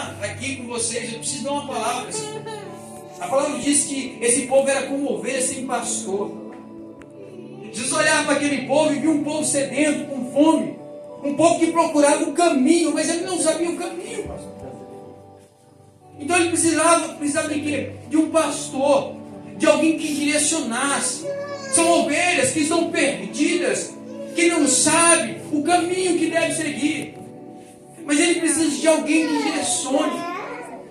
falar aqui com vocês, eu preciso dar uma palavra. A palavra diz que esse povo era como ovelha sem pastor. Jesus olhava para aquele povo e viu um povo sedento, com fome. Um povo que procurava o caminho, mas ele não sabia o caminho, pastor. Então ele precisava de quê? De um pastor, de alguém que direcionasse. São ovelhas que estão perdidas, que não sabem o caminho que deve seguir. Mas ele precisa de alguém que direcione.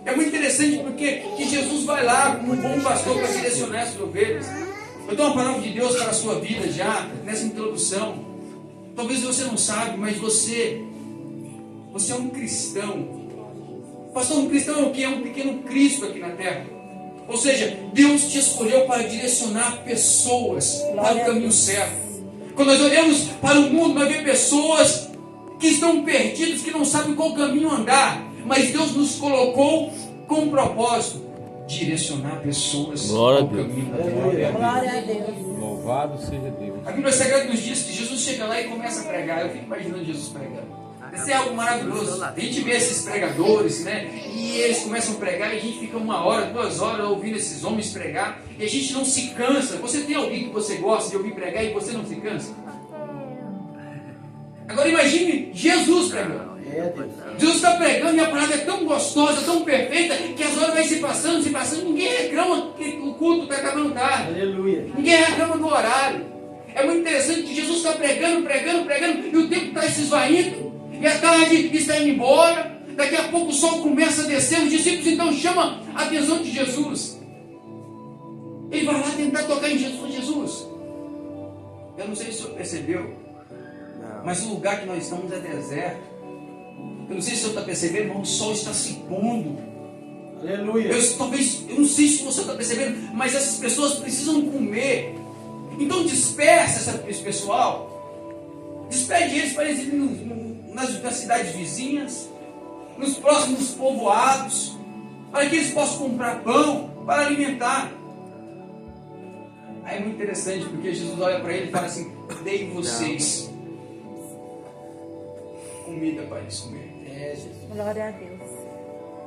É muito interessante porque que Jesus vai lá como um bom pastor para direcionar essas ovelhas. Eu dou uma palavra de Deus para a sua vida já, nessa introdução. Talvez você não sabe, mas você é um cristão. Pastor, um cristão é o quê? É um pequeno Cristo aqui na terra. Ou seja, Deus te escolheu para direcionar pessoas para o caminho certo. Quando nós olhamos para o mundo, nós vemos pessoas que estão perdidas, que não sabem qual caminho andar. Mas Deus nos colocou com um propósito: direcionar pessoas ao caminho da vida. Glória a Deus. Louvado seja Deus. A Bíblia Sagrada nos diz que Jesus chega lá e começa a pregar. Eu fico imaginando Jesus pregando. Isso é algo maravilhoso. A gente vê esses pregadores, né? E eles começam a pregar e a gente fica 1 hora, 2 horas ouvindo esses homens pregar. E a gente não se cansa. Você tem alguém que você gosta de ouvir pregar e você não se cansa? Agora imagine Jesus pregando. Jesus está pregando e a palavra é tão gostosa, tão perfeita, que as horas vão se passando, ninguém reclama que o culto está acabando tarde. Aleluia. Ninguém reclama do horário. É muito interessante que Jesus está pregando, e o tempo está se esvaindo, e a tarde está indo embora. Daqui a pouco o sol começa a descer, os discípulos então chamam a atenção de Jesus. Ele vai lá tentar tocar em Jesus. Eu não sei se o senhor percebeu, mas o lugar que nós estamos é deserto. Eu não sei se o senhor está percebendo, mas o sol está se pondo. Aleluia. Eu não sei se você está percebendo, mas essas pessoas precisam comer. Então dispersa esse pessoal. Despede eles para eles irem nas cidades vizinhas, nos próximos povoados, para que eles possam comprar pão para alimentar. Aí é muito interessante, porque Jesus olha para ele e fala assim: dei vocês comida para eles comerem. Glória a Deus.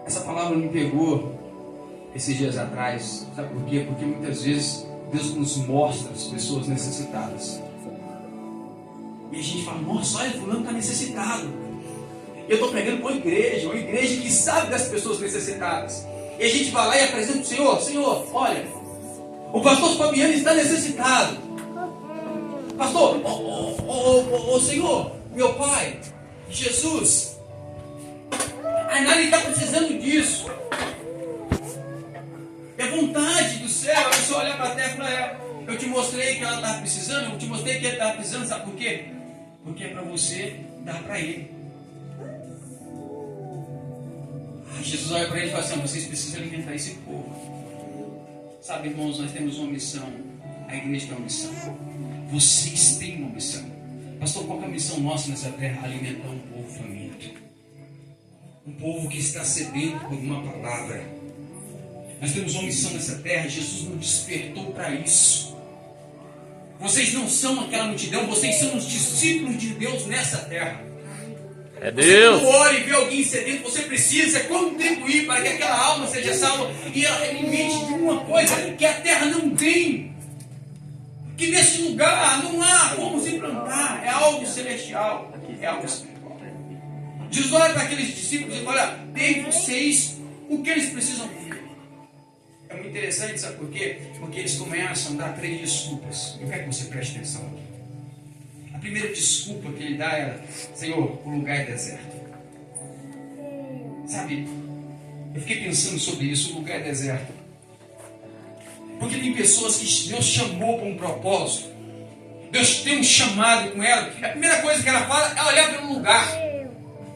Essa palavra me pegou esses dias atrás. Sabe por quê? Porque muitas vezes Deus nos mostra as pessoas necessitadas. E a gente fala: nossa, olha, fulano está necessitado. E eu estou pregando para uma igreja que sabe das pessoas necessitadas. E a gente vai lá e apresenta o Senhor: Senhor, olha, o pastor Fabiano está necessitado. Pastor, Senhor, meu Pai, Jesus, a Nari está precisando disso. É vontade do céu. É só olhar para a terra e falar: eu te mostrei que ela estava precisando, eu te mostrei que ele estava precisando. Sabe por quê? Porque é para você dar para ele. Jesus olha para ele e fala assim: vocês precisam alimentar esse povo. Sabe, irmãos, nós temos uma missão. A igreja tem uma missão. Vocês têm uma missão. Pastor, qual é a missão nossa nessa terra? Alimentar um povo faminto. Um povo que está sedento por uma palavra. Nós temos uma missão nessa terra. Jesus nos despertou para isso. Vocês não são aquela multidão, vocês são os discípulos de Deus nessa terra. É Deus. Você não olha e vê alguém sedento, você precisa contribuir para que aquela alma seja salva e ela alimente de uma coisa que a terra não tem. Que nesse lugar não há como se plantar. É algo celestial, é algo espiritual. Jesus olha para aqueles discípulos e fala: dei vocês o que eles precisam ter. É muito interessante, sabe por quê? Porque eles começam a dar 3 desculpas. Eu quero que você preste atenção aqui. A primeira desculpa que ele dá é: Senhor, o lugar é deserto. Sabe, eu fiquei pensando sobre isso. O lugar é deserto. Porque tem pessoas que Deus chamou para um propósito. Deus tem um chamado com ela. A primeira coisa que ela fala é olhar para um lugar.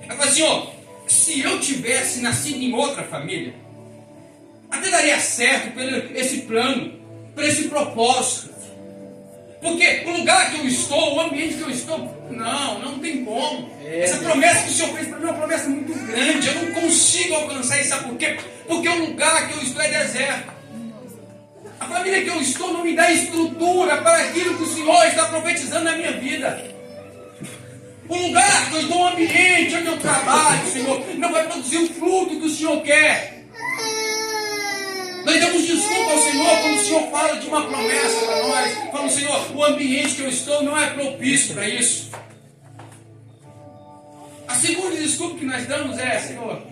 Ela fala assim: ó, se eu tivesse nascido em outra família, até daria certo por esse plano, por esse propósito. Porque o lugar que eu estou, o ambiente que eu estou, não tem como. Essa promessa que o Senhor fez para mim é uma promessa muito grande. Eu não consigo alcançar isso. Sabe por quê? Porque o lugar que eu estou é deserto. A família que eu estou não me dá estrutura para aquilo que o Senhor está profetizando na minha vida. Um lugar que eu dou um ambiente onde eu trabalho, Senhor, não vai produzir o fruto que o Senhor quer. Nós damos desculpa ao Senhor quando o Senhor fala de uma promessa para nós. Falamos, Senhor, o ambiente que eu estou não é propício para isso. A segunda desculpa que nós damos é, Senhor,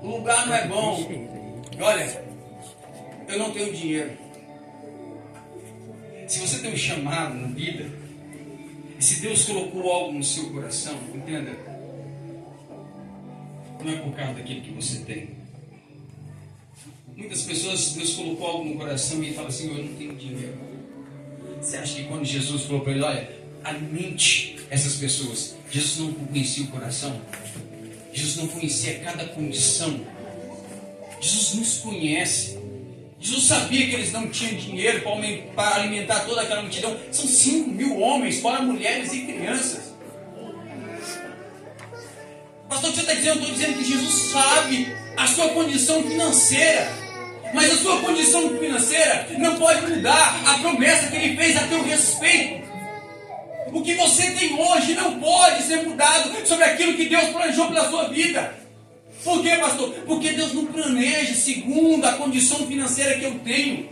o lugar não é bom. Olha, eu não tenho dinheiro. Se você tem um chamado na vida, e se Deus colocou algo no seu coração, entenda, não é por causa daquilo que você tem. Muitas pessoas, Deus colocou algo no coração e fala assim, eu não tenho dinheiro. Você acha que quando Jesus falou para ele, olha, alimente essas pessoas, Jesus não conhecia o coração? Jesus não conhecia cada condição? Jesus nos conhece. Jesus sabia que eles não tinham dinheiro para alimentar toda aquela multidão. São 5.000 homens, fora mulheres e crianças. Pastor, o que você está dizendo? Eu estou dizendo que Jesus sabe a sua condição financeira. Mas a sua condição financeira não pode mudar a promessa que Ele fez a teu respeito. O que você tem hoje não pode ser mudado sobre aquilo que Deus planejou pela sua vida. Por quê, pastor? Porque Deus não planeja segundo a condição financeira que eu tenho.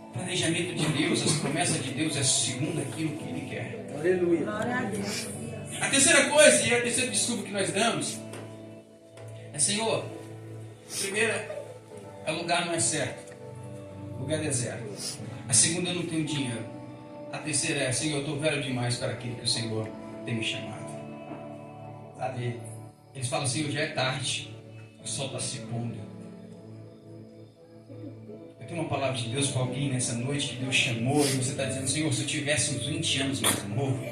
O planejamento de Deus, as promessas de Deus é segundo aquilo que Ele quer. Aleluia. Glória a Deus. A terceira coisa, e a terceira desculpa que nós damos, é, Senhor, a primeira, o lugar não é certo. O lugar é deserto. A segunda, eu não tenho dinheiro. A terceira é, Senhor, eu estou velho demais para aquilo que o Senhor tem me chamado. Sabe? Eles falam assim, hoje é tarde, o sol está se pondo. Eu tenho uma palavra de Deus para alguém nessa noite que Deus chamou e você está dizendo, Senhor, se eu tivesse uns 20 anos mais novo,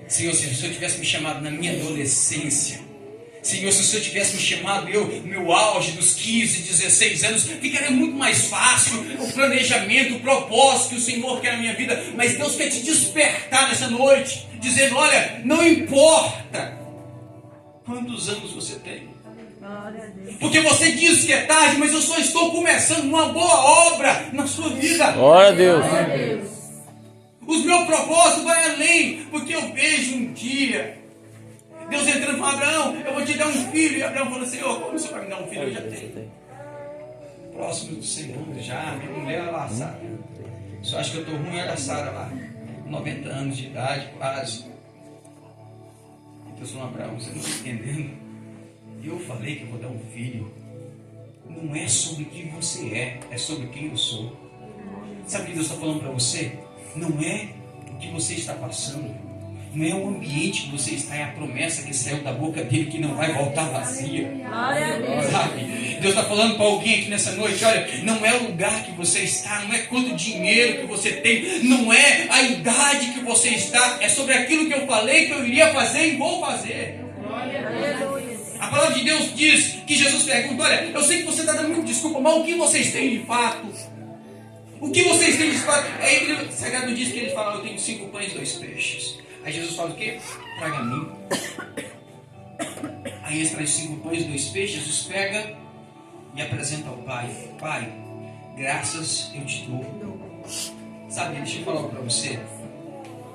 Senhor, se o Senhor tivesse me chamado na minha adolescência, Senhor, se o Senhor tivesse me chamado no meu auge dos 15, 16 anos, ficaria muito mais fácil o planejamento, o propósito que o Senhor quer na minha vida. Mas Deus quer te despertar nessa noite, dizendo, olha, não importa quantos anos você tem. Porque você diz que é tarde, mas eu só estou começando uma boa obra na sua vida. Glória a Deus. Os meus propósitos vão além, porque eu vejo um dia Deus entrando e falando, Abraão, eu vou te dar um filho. E Abraão falou, Senhor, como o Senhor vai me dar um filho? Eu já tenho. Próximo do Senhor, já, minha mulher lá, sabe? Só acho que eu estou ruim, olha a Sara lá, 90 anos de idade, quase. Deus falou, Abraão, você não está entendendo? Eu falei que eu vou dar um filho. Não é sobre quem você é sobre quem eu sou. Sabe o que Deus está falando para você? Não é o que você está passando. Não é o ambiente que você está, é a promessa que saiu da boca dele que não vai voltar vazia. Sabe? Deus está falando para alguém aqui nessa noite, olha, não é o lugar que você está, não é quanto dinheiro que você tem, não é a idade que você está, é sobre aquilo que eu falei que eu iria fazer e vou fazer. A palavra de Deus diz que Jesus pergunta, olha, eu sei que você está dando muita desculpa, mas o que vocês têm de fato? O que vocês têm de fato? Aí o Sagrado diz que ele fala, eu tenho 5 pães e 2 peixes. Aí Jesus fala o quê? Traga a mim. Aí eles trazem 5 pães e 2 peixes. Jesus pega e apresenta ao Pai. Pai, graças eu te dou. Sabe, deixa eu falar para você.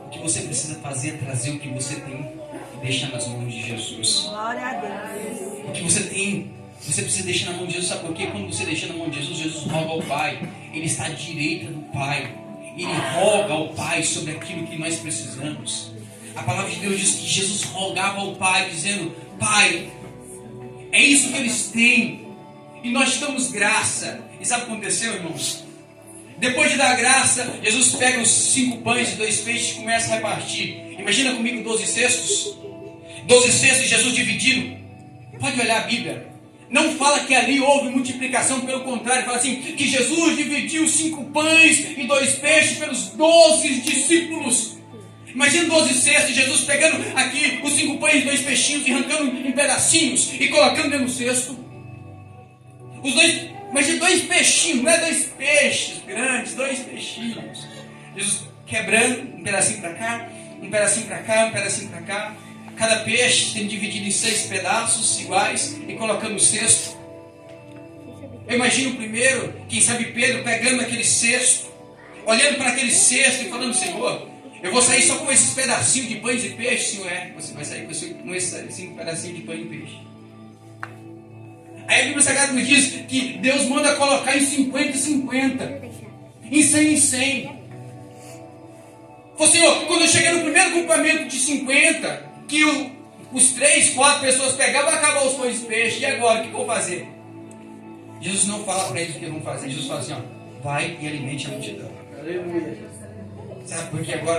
O que você precisa fazer é trazer o que você tem e deixar nas mãos de Jesus. Glória a Deus. O que você tem, você precisa deixar na mão de Jesus. Sabe por quê? Quando você deixa na mão de Jesus, Jesus roga ao Pai. Ele está à direita do Pai. Ele roga ao Pai sobre aquilo que nós precisamos. A palavra de Deus diz que Jesus rogava ao Pai, dizendo, Pai, é isso que eles têm. E nós te damos graça. E sabe o que aconteceu, irmãos? Depois de dar graça, Jesus pega os 5 pães e 2 peixes e começa a repartir. Imagina comigo 12 cestos. 12 cestos, Jesus dividindo. Pode olhar a Bíblia. Não fala que ali houve multiplicação, pelo contrário, fala assim, que Jesus dividiu 5 pães e 2 peixes pelos 12 discípulos. Imagina 12 cestos, Jesus pegando aqui os 5 pães e 2 peixinhos e arrancando em pedacinhos e colocando dentro do cesto. Imagina 2 peixinhos, não é 2 peixes grandes, 2 peixinhos. Jesus quebrando um pedacinho para cá, um pedacinho para cá, um pedacinho para cá. Cada peixe sendo dividido em 6 pedaços iguais e colocando no cesto. Eu imagino primeiro, quem sabe Pedro pegando aquele cesto, olhando para aquele cesto e falando, Senhor, Eu vou sair só com esses pedacinhos de pães e peixe, Senhor. Você vai sair com esses pedacinhos de pão e peixe. Aí a Bíblia Sagrada nos diz que Deus manda colocar em 50 e 50. Em 100 e 100. Falei, Senhor, quando eu cheguei no primeiro grupamento de 50, que os 3, 4 pessoas pegavam, vai acabar os pães e peixe. E agora, o que eu vou fazer? Jesus não fala para eles o que vão fazer. Jesus fala assim, ó, vai e alimente a multidão. Aleluia. Sabe, porque agora